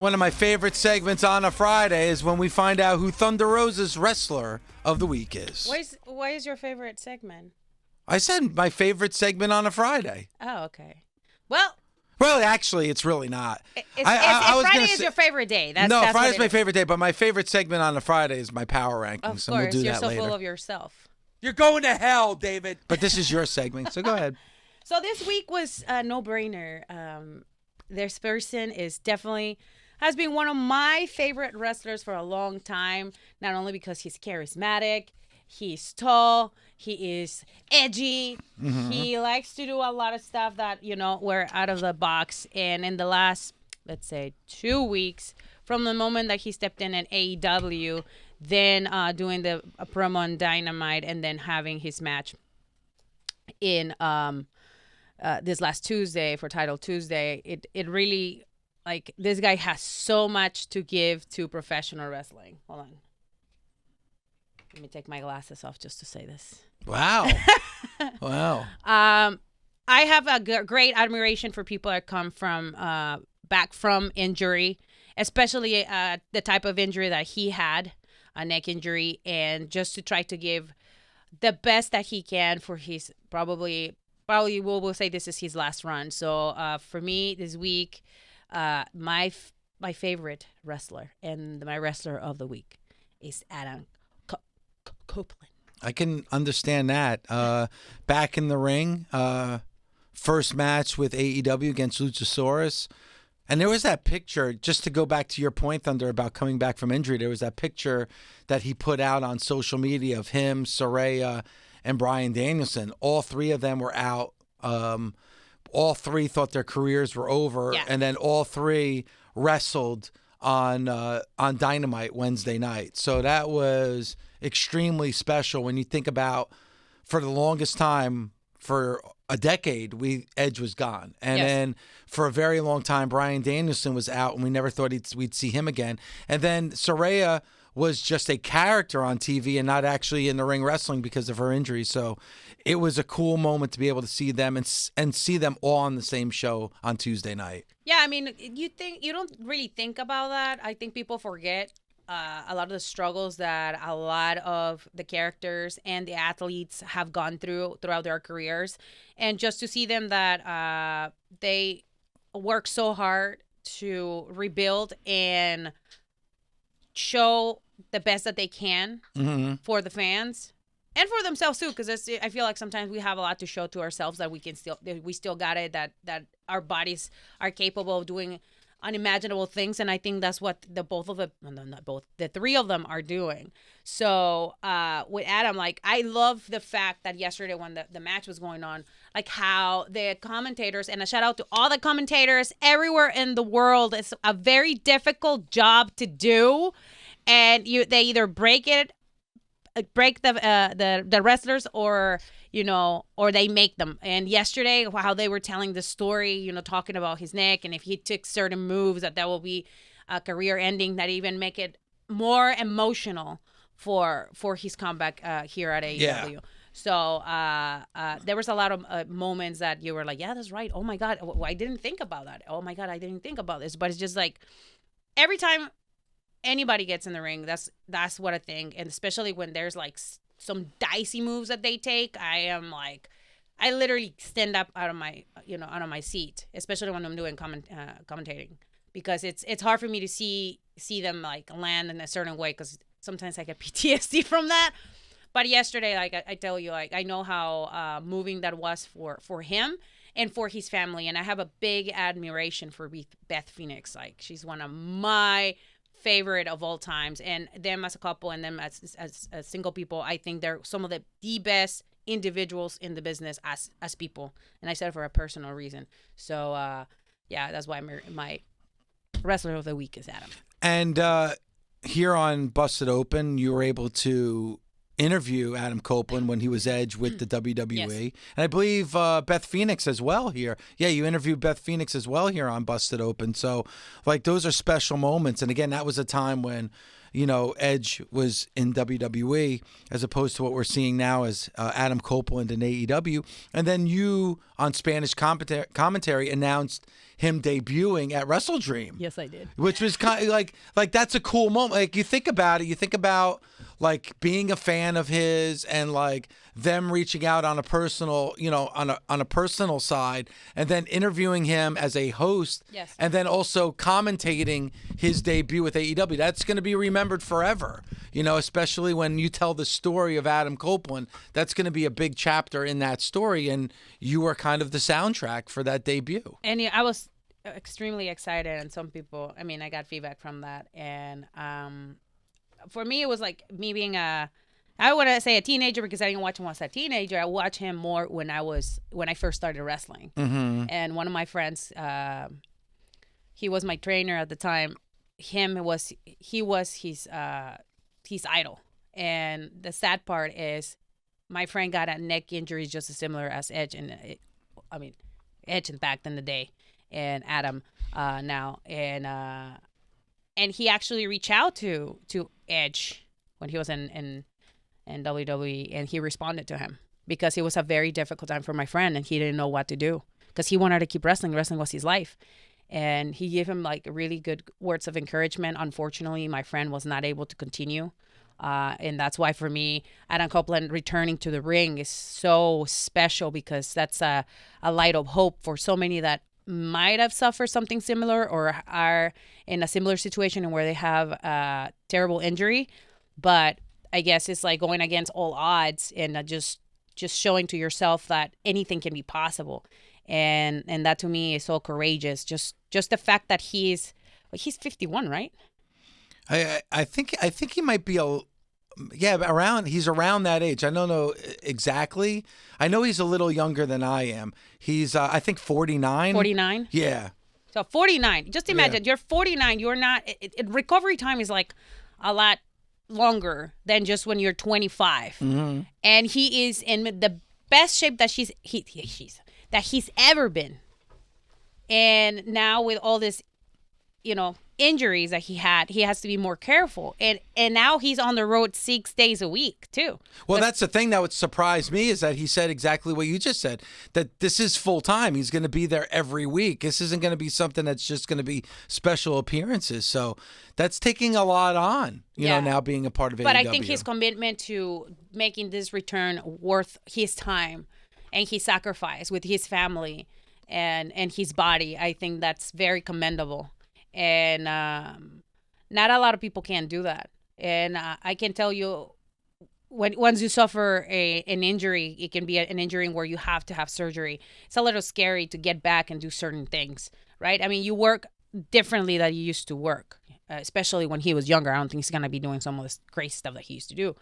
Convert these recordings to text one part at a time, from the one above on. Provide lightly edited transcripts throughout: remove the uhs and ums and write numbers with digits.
One of my favorite segments on a Friday is when we find out who Thunder Rosa's wrestler of the week is. Why is your favorite segment? I said my favorite segment on a Friday. Oh, okay. Well, actually, it's really not. Friday is your favorite day. That's Friday's my favorite day, but my favorite segment on a Friday is my power rankings. Of course, and we'll do you're that so later. full of yourself. You're going to hell, David. But this is your segment, so go ahead. So this week was a no-brainer. This person has been one of my favorite wrestlers for a long time, not only because he's charismatic, he's tall, he is edgy, he likes to do a lot of stuff that, were out of the box. And in the last, let's say, 2 weeks, from the moment that he stepped in at AEW, then doing a promo on Dynamite, and then having his match in this last Tuesday for Title Tuesday, it really... Like, this guy has so much to give to professional wrestling. Hold on. Let me take my glasses off just to say this. Wow. Wow. I have a great admiration for people that come from back from injury, especially the type of injury that he had, a neck injury, and just to try to give the best that he can for his probably we'll say this is his last run. So for me this week, my favorite wrestler and my wrestler of the week is Adam Copeland. I can understand that. Back in the ring, first match with AEW against Luchasaurus. And there was that picture, just to go back to your point, Thunder, about coming back from injury, there was that picture that he put out on social media of him, Saraya, and Bryan Danielson. All three of them were out. All three thought their careers were over, and then all three wrestled on Dynamite Wednesday night. So that was extremely special when you think about, for the longest time, for a decade, Edge was gone. And then for a very long time, Bryan Danielson was out, and we never thought we'd see him again. And then Saraya was just a character on TV and not actually in the ring wrestling because of her injury. So it was a cool moment to be able to see them and see them all on the same show on Tuesday night. Yeah, I mean, you don't really think about that. I think people forget a lot of the struggles that a lot of the characters and the athletes have gone throughout their careers. And just to see them that they work so hard to rebuild and show the best that they can for the fans and for themselves too, because I feel like sometimes we have a lot to show to ourselves that we still got it, that our bodies are capable of doing unimaginable things, and I think that's what the three of them are doing. So with Adam, like, I love the fact that yesterday when the match was going on, like how the commentators, and a shout out to all the commentators everywhere in the world, it's a very difficult job to do, and they either break the wrestlers or they make them. And yesterday, how they were telling the story, talking about his neck, and if he took certain moves, that will be a career ending, that even make it more emotional for his comeback here at AEW. Yeah. So there was a lot of moments that you were like, yeah, that's right. Oh my God, I didn't think about that. Oh my God, I didn't think about this. But it's just like every time anybody gets in the ring, that's what I think. And especially when there's like some dicey moves that they take, I literally stand up out of my seat, especially when I'm doing commentating, because it's hard for me to see them like land in a certain way, because sometimes I get PTSD from that. But yesterday, like I tell you, like I know how moving that was for him and for his family, and I have a big admiration for Beth Phoenix. Like, she's one of my favorite of all times, and them as a couple and them as single people, I think they're some of the best individuals in the business as people, and I said it for a personal reason. So that's why my wrestler of the week is Adam. And here on Busted Open, you were able to interview Adam Copeland when he was Edge with the WWE. Yes. And I believe Beth Phoenix as well here. Yeah, you interviewed Beth Phoenix as well here on Busted Open. So, like, those are special moments. And again, that was a time when Edge was in WWE as opposed to what we're seeing now as Adam Copeland in AEW. And then you, on Spanish commentary, announced him debuting at Wrestle Dream. Yes, I did. Which was kind of like that's a cool moment. Like, you think about it, you think about like being a fan of his and like them reaching out on a personal, on a personal side, and then interviewing him as a host. Yes. And then also commentating his debut with AEW. That's going to be remembered forever, especially when you tell the story of Adam Copeland. That's going to be a big chapter in that story, and you were kind of the soundtrack for that debut. And I was extremely excited, and some people, I got feedback from that. And for me, it was like me being I want to say a teenager, because I didn't watch him as a teenager. I watched him more when I first started wrestling. Mm-hmm. And one of my friends, he was my trainer at the time. He was his idol. And the sad part is, my friend got a neck injury just as similar as Edge, Edge back in the day, and Adam now, and he actually reached out to Edge when he was in WWE, and he responded to him because it was a very difficult time for my friend, and he didn't know what to do because he wanted to keep wrestling. Wrestling was his life, and he gave him like really good words of encouragement. Unfortunately, my friend was not able to continue. And that's why, for me, Adam Copeland returning to the ring is so special, because that's a light of hope for so many that might have suffered something similar or are in a similar situation and where they have a terrible injury. But I guess it's like going against all odds and just showing to yourself that anything can be possible. And that to me is so courageous. Just the fact that he's 51, right? I think he might be he's around that age. I don't know exactly. I know he's a little younger than I am. He's I think 49. 49? Yeah. So 49. Just imagine, you're 49. You're not recovery time is like a lot longer than just when you're 25. Mm-hmm. And he is in the best shape that he's ever been. And now with all this, injuries that he has to be more careful. And now he's on the road 6 days a week too. Well, that's the thing that would surprise me, is that he said exactly what you just said, that this is full time. He's going to be there every week. This isn't going to be something that's just going to be special appearances. So that's taking a lot on, now being a part of AEW. But I think his commitment to making this return worth his time and his sacrifice with his family and his body, I think that's very commendable. And not a lot of people can do that. And I can tell you, once you suffer an injury, it can be an injury where you have to have surgery. It's a little scary to get back and do certain things, right? You work differently than you used to work, especially when he was younger. I don't think he's going to be doing some of this crazy stuff that he used to do.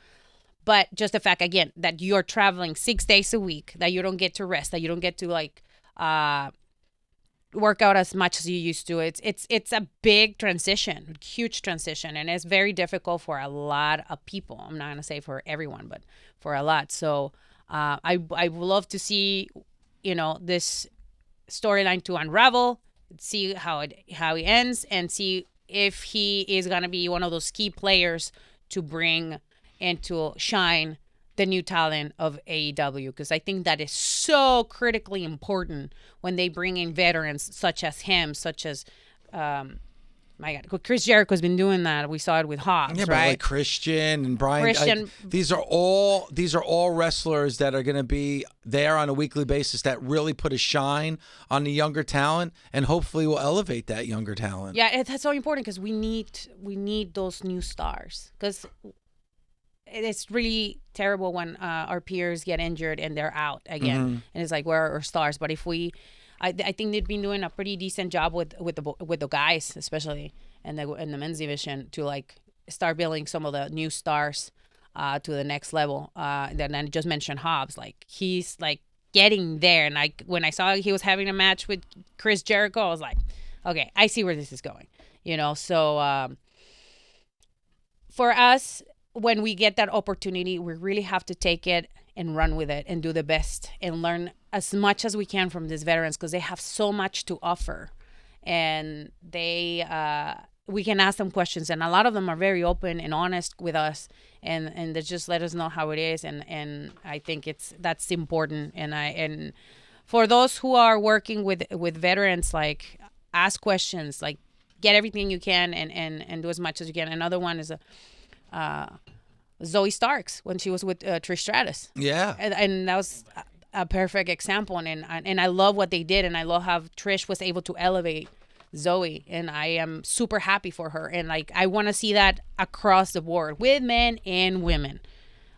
But just the fact, again, that you're traveling 6 days a week, that you don't get to rest, that you don't get to work out as much as you used to. It's a big transition, huge transition, and it's very difficult for a lot of people. I'm not gonna say for everyone, but for a lot. So I would love to see this storyline to unravel, see how he ends, and see if he is gonna be one of those key players to bring and to shine the new talent of AEW, because I think that is so critically important when they bring in veterans such as him, such as Chris Jericho's been doing that. We saw it with Hobbs, but right? like Christian and Brian. These are all wrestlers that are going to be there on a weekly basis that really put a shine on the younger talent, and hopefully will elevate that younger talent. Yeah, that's so important, because we need those new stars, because it's really terrible when our peers get injured and they're out again. Mm-hmm. And it's like, where are our stars? But if I think they've been doing a pretty decent job with the guys, especially in the men's division, to like start building some of the new stars to the next level. Then I just mentioned Hobbs, like he's like getting there. And when I saw he was having a match with Chris Jericho, I was like, okay, I see where this is going. So for us, when we get that opportunity, we really have to take it and run with it and do the best and learn as much as we can from these veterans, because they have so much to offer. And they we can ask them questions, and a lot of them are very open and honest with us, and they just let us know how it is, and I think that's important. And for those who are working with veterans, like, ask questions, like, get everything you can, and do as much as you can. Another one is Zoe Starks when she was with Trish Stratus. Yeah, and that was a perfect example, and I love what they did, and I love how Trish was able to elevate Zoe, and I am super happy for her, and like I want to see that across the board with men and women,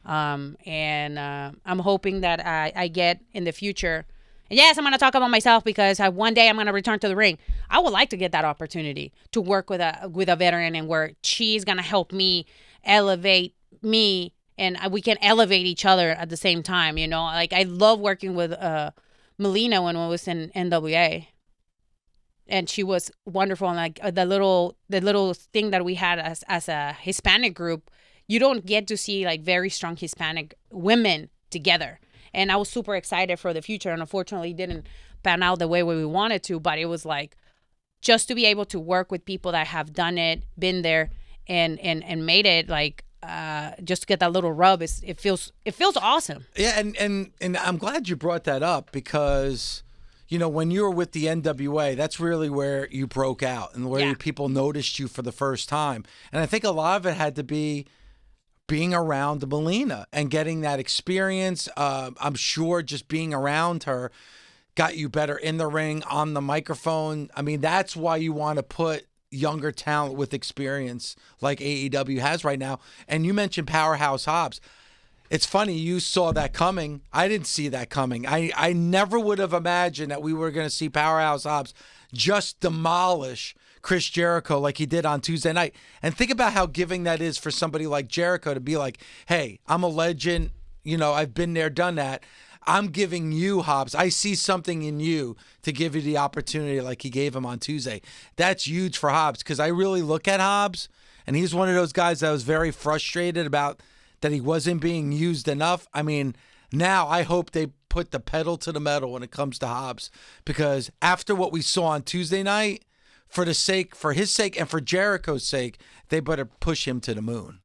and I'm hoping that I get in the future. And yes, I'm going to talk about myself because one day I'm going to return to the ring. I would like to get that opportunity to work with a veteran, and where she's going to help me elevate me, and we can elevate each other at the same time. You know, like I love working with Melina when I was in NWA, and she was wonderful. And like the little thing that we had as a Hispanic group, you don't get to see like very strong Hispanic women together. And I was super excited for the future, and unfortunately it didn't pan out the way we wanted to, but it was like just to be able to work with people that have done it, been there, and made it, like just to get that little rub, it feels awesome. Yeah, and I'm glad you brought that up, because you know, when you were with the NWA, that's really where you broke out and where people noticed you for the first time. And I think a lot of it had to be being around Melina and getting that experience. I'm sure just being around her got you better in the ring, on the microphone. I mean, that's why you want to put younger talent with experience like AEW has right now. And you mentioned Powerhouse Hobbs. It's funny, you saw that coming. I didn't see that coming. I never would have imagined that we were going to see Powerhouse Hobbs just demolish Chris Jericho like he did on Tuesday night. And think about how giving that is for somebody like Jericho to be like, hey, I'm a legend. You know, I've been there, done that. I'm giving you, Hobbs. I see something in you to give you the opportunity like he gave him on Tuesday. That's huge for Hobbs, because I really look at Hobbs, and he's one of those guys that was very frustrated about that he wasn't being used enough. I mean, now I hope they put the pedal to the metal when it comes to Hobbs, because after what we saw on Tuesday night, for his sake, and for Jericho's sake, they better push him to the moon.